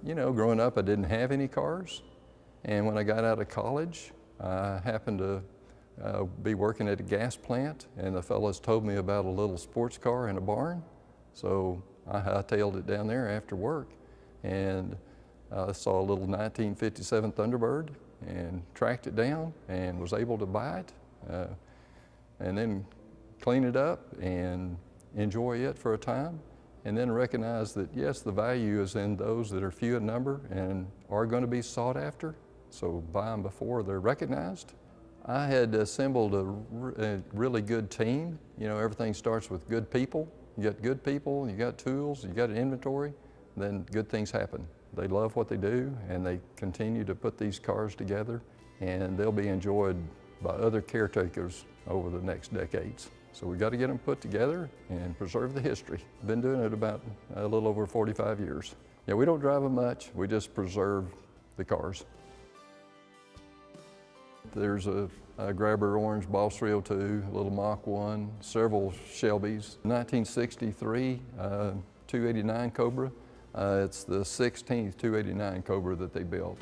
You know, growing up I didn't have any cars, and when I got out of college I happened to be working at a gas plant, and the fellows told me about a little sports car in a barn. So I hightailed it down there after work, and I saw a little 1957 Thunderbird and tracked it down and was able to buy it and then clean it up and enjoy it for a time, and then recognize that yes, the value is in those that are few in number and are going to be sought after, so buy them before they're recognized. I had assembled a really good team. You know, everything starts with good people. You got good people, you got tools, you got an inventory, then good things happen. They love what they do, and they continue to put these cars together, and they'll be enjoyed by other caretakers over the next decades. So we got to get them put together and preserve the history. Been doing it about a little over 45 years. Yeah, we don't drive them much, we just preserve the cars. There's a Grabber Orange Boss 302, a little Mach 1, several Shelbys. 1963 289 Cobra. It's the 16th 289 Cobra that they built.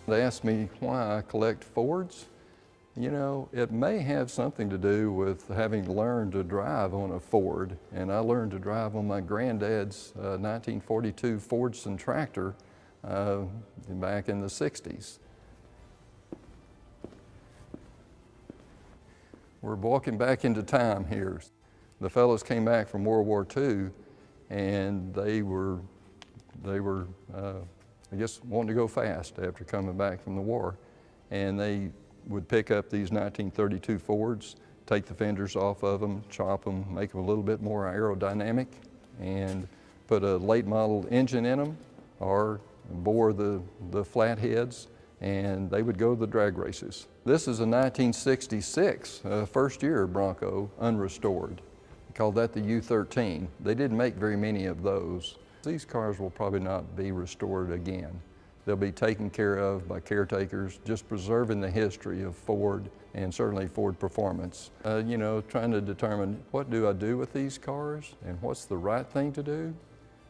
They asked me why I collect Fords. You know, it may have something to do with having learned to drive on a Ford, and I learned to drive on my granddad's 1942 Fordson tractor back in the 60s. We're walking back into time here. The fellows came back from World War II, and they were I guess wanting to go fast after coming back from the war, and they would pick up these 1932 Fords, take the fenders off of them, chop them, make them a little bit more aerodynamic, and put a late model engine in them, or bore the flatheads, and they would go to the drag races. This is a 1966 first year Bronco, unrestored. We called that the U13. They didn't make very many of those. These cars will probably not be restored again. They'll be taken care of by caretakers, just preserving the history of Ford and certainly Ford performance. You know, trying to determine what do I do with these cars and what's the right thing to do.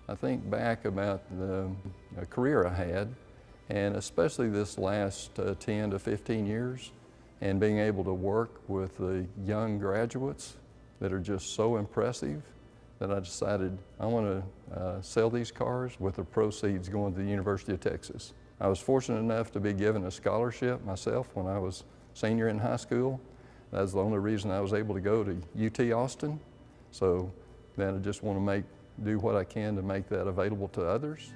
I think back about the career I had, and especially this last 10 to 15 years, and being able to work with the young graduates that are just so impressive, that I decided I want to sell these cars with the proceeds going to the University of Texas. I was fortunate enough to be given a scholarship myself when I was senior in high school. That's the only reason I was able to go to UT Austin. So then I just want to do what I can to make that available to others.